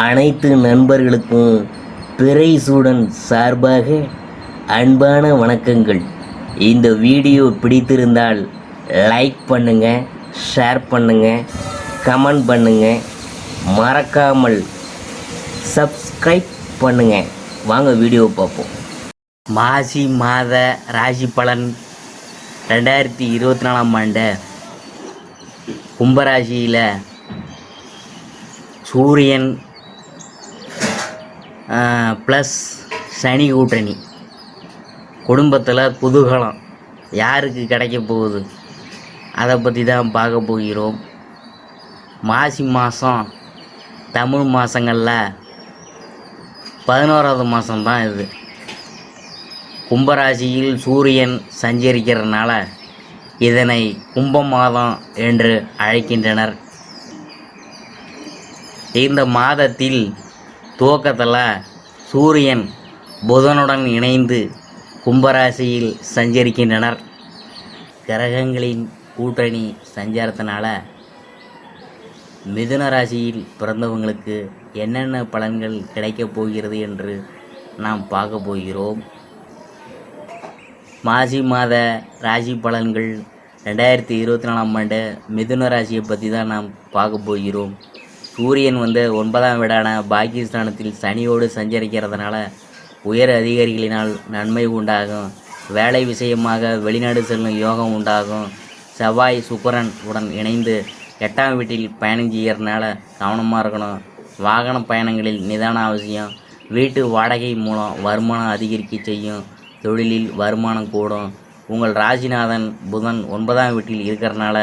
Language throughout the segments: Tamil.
அனைத்து நண்பர்களுக்கும் பிறைசூடன் சார்பாக அன்பான வணக்கங்கள். இந்த வீடியோ பிடித்திருந்தால் லைக் பண்ணுங்கள், ஷேர் பண்ணுங்கள், கமெண்ட் பண்ணுங்கள், மறக்காமல் சப்ஸ்கிரைப் பண்ணுங்கள். வாங்க வீடியோ பார்ப்போம். மாசி மாத ராசி பலன் 2024 ஆண்டு கும்பராசியில் சூரியன் ப்ளஸ் சனி கூட்டணி. குடும்பத்தில் குதூகலம் யாருக்கு கிடைக்க போகுது அதை பற்றி தான் பார்க்க போகிறோம். மாசி மாதம் தமிழ் மாதங்களில் 11வது மாதம்தான் இது. கும்பராசியில் சூரியன் சஞ்சரிக்கிறதுனால இதனை கும்ப மாதம் என்று அழைக்கின்றனர். இந்த மாதத்தில் துவக்கத்தில் சூரியன் புதனுடன் இணைந்து கும்பராசியில் சஞ்சரிக்கின்றனர். கிரகங்களின் கூட்டணி சஞ்சாரத்தினால மிதுன ராசியில் பிறந்தவங்களுக்கு என்னென்ன பலன்கள் கிடைக்கப் போகிறது என்று நாம் பார்க்க போகிறோம். மாசி மாத ராசி பலன்கள் 2024 ஆண்டு மிதுன ராசியை பற்றி தான் நாம் பார்க்க போகிறோம். சூரியன் 9ஆம் வீடான பாகிஸ்தானத்தில் சனியோடு சஞ்சரிக்கிறதுனால உயர் அதிகாரிகளினால் நன்மை உண்டாகும். வேலை விஷயமாக வெளிநாடு செல்லும் யோகம் உண்டாகும். செவ்வாய் சுக்கிரன் உடன் இணைந்து 8ஆம் வீட்டில் பயணம் செய்கிறதுனால கவனமாக இருக்கணும். வாகன பயணங்களில் நிதான அவசியம். வீட்டு வாடகை மூலம் வருமானம் அதிகரிக்க செய்யும். தொழிலில் வருமானம் கூடும். உங்கள் ராசிநாதன் புதன் 9ஆம் வீட்டில் இருக்கிறதுனால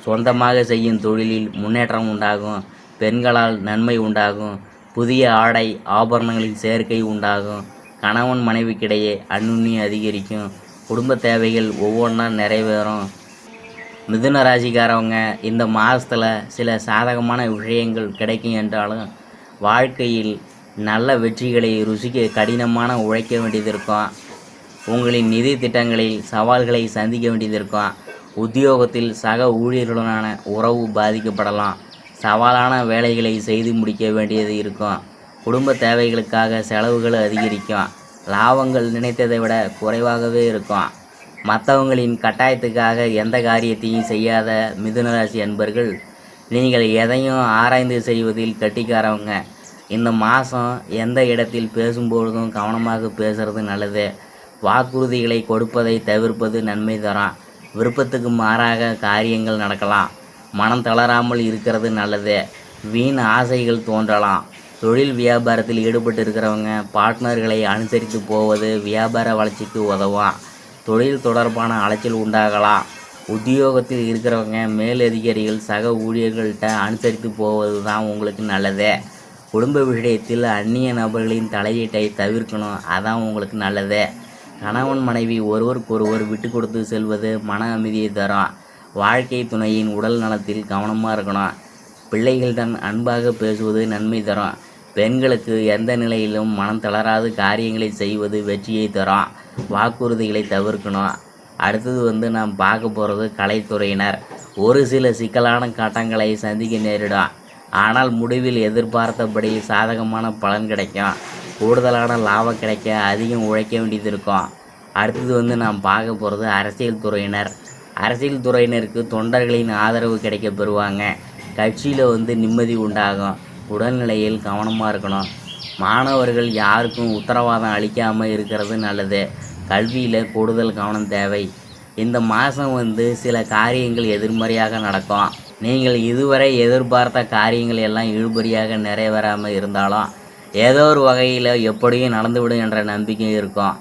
சொந்தமாக செய்யும் தொழிலில் முன்னேற்றம் உண்டாகும். பெண்களால் நன்மை உண்டாகும். புதிய ஆடை ஆபரணங்களின் சேர்க்கை உண்டாகும். கணவன் மனைவிக்கிடையே அந்யுன்யம் அதிகரிக்கும். குடும்ப தேவைகள் ஒவ்வொன்றா நிறைவேறும். மிதுன ராசிக்காரவங்க இந்த மாதத்தில் சில சாதகமான விஷயங்கள் கிடைக்கும் என்றாலும் வாழ்க்கையில் நல்ல வெற்றிகளை ருசிக்க கடினமான உழைக்க வேண்டியது இருக்கும். உங்களின் நிதி திட்டங்களில் சவால்களை சந்திக்க வேண்டியது இருக்கும். உத்தியோகத்தில் சக ஊழியர்களுடனான உறவு பாதிக்கப்படலாம். சவாலான வேலைகளை செய்து முடிக்க வேண்டியது இருக்கும். குடும்ப தேவைகளுக்காக செலவுகள் அதிகரிக்கும். லாபங்கள் நினைத்ததை விட குறைவாகவே இருக்கும். மற்றவங்களின் கட்டாயத்துக்காக எந்த காரியத்தையும் செய்யாத மிதுனராசி அன்பர்கள் நீங்கள் எதையும் ஆராய்ந்து செய்வதில் கட்டிக்காரவங்க. இந்த மாதம் எந்த இடத்தில் பேசும்பொழுதும் கவனமாக பேசுகிறது நல்லது. வாக்குறுதிகளை கொடுப்பதை தவிர்ப்பது நன்மை தரும். விருப்பத்துக்கு மாறாக காரியங்கள் நடக்கலாம். மனம் தளராமல் இருக்கிறது நல்லது. வீண் ஆசைகள் தோன்றலாம். தொழில் வியாபாரத்தில் ஈடுபட்டு இருக்கிறவங்க பார்ட்னர்களை அனுசரித்து போவது வியாபார வளர்ச்சிக்கு உதவும். தொழில் தொடர்பான அலைச்சல் உண்டாகலாம். உத்தியோகத்தில் இருக்கிறவங்க மேலதிகாரிகள் சக ஊழியர்கள்ட்ட அனுசரித்து போவது தான் உங்களுக்கு நல்லது. குடும்ப விஷயத்தில் அந்நிய நபர்களின் தலையீட்டை தவிர்க்கணும், அதான் உங்களுக்கு நல்லது. கணவன் மனைவி ஒருவருக்கொருவர் விட்டு கொடுத்து செல்வது மன அமைதியை தரும். வாழ்க்கை துணையின் உடல் நலத்தில் கவனமாக இருக்கணும். பிள்ளைகளுடன் அன்பாக பேசுவது நன்மை தரும். பெண்களுக்கு எந்த நிலையிலும் மனம் தளராது காரியங்களை செய்வது வெற்றியை தரும். வாக்குறுதிகளை தவிர்க்கணும். அடுத்தது நாம் பார்க்க போகிறது கலைத்துறையினர். ஒரு சில சிக்கலான கட்டங்களை சந்திக்க நேரிடும். ஆனால் முடிவில் எதிர்பார்த்தபடி சாதகமான பலன் கிடைக்கும். கூடுதலான லாபம் கிடைக்க அதிகம் உழைக்க வேண்டியது இருக்கும். அடுத்தது நாம் பார்க்க போகிறது அரசியல் துறையினர். அரசியல் துறையினருக்கு தொண்டர்களின் ஆதரவு கிடைக்க பெறுவாங்க. கட்சியில் நிம்மதி உண்டாகும். உடல்நிலையில் கவனமாக இருக்கணும். மாணவர்கள் யாருக்கும் உத்தரவாதம் அளிக்காமல் இருக்கிறது நல்லது. கல்வியில் கூடுதல் கவனம் தேவை. இந்த மாதம் சில காரியங்கள் எதிர்மறையாக நடக்கும். நீங்கள் இதுவரை எதிர்பார்த்த காரியங்கள் எல்லாம் இழுபறியாக நிறைவேறாமல் இருந்தாலும் ஏதோ ஒரு வகையில் எப்படியும் நடந்துவிடும் என்ற நம்பிக்கை இருக்கும்.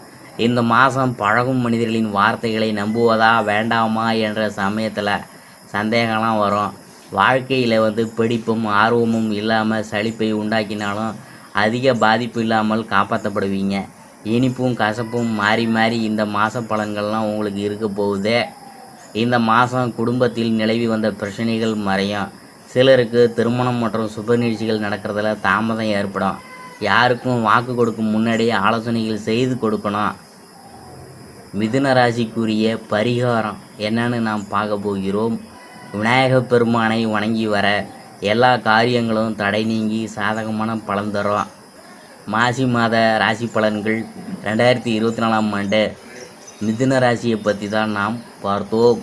இந்த மாதம் பழகும் மனிதர்களின் வார்த்தைகளை நம்புவதா வேண்டாமா என்ற சமயத்தில் சந்தேகம்லாம் வரும். வாழ்க்கையில் பிடிப்பும் ஆர்வமும் இல்லாமல் சலிப்பை உண்டாக்கினாலும் அதிக பாதிப்பு இல்லாமல் காப்பாற்றப்படுவீங்க. இனிப்பும் கசப்பும் மாறி மாறி இந்த மாத பலன்கள்லாம் உங்களுக்கு இருக்க போகுது. இந்த மாதம் குடும்பத்தில் நிலவி வந்த பிரச்சனைகள் மறையும். சிலருக்கு திருமணம் மற்றும் சுப நிகழ்ச்சிகள் நடக்கிறதுல தாமதம் ஏற்படும். யாருக்கும் வாக்கு கொடுக்கும் முன்னாடியே ஆலோசனைகள் செய்து கொடுக்கணும். மிதுன ராசிக்குரிய பரிகாரம் என்னன்னு நாம் பார்க்க போகிறோம். விநாயகப் பெருமானை வணங்கி வர எல்லா காரியங்களும் தடை நீங்கி சாதகமான பலன் தரும். மாசி மாத ராசி பலன்கள் 2024ஆம் ஆண்டு மிதுன ராசியை பற்றி தான் நாம் பார்த்தோம்.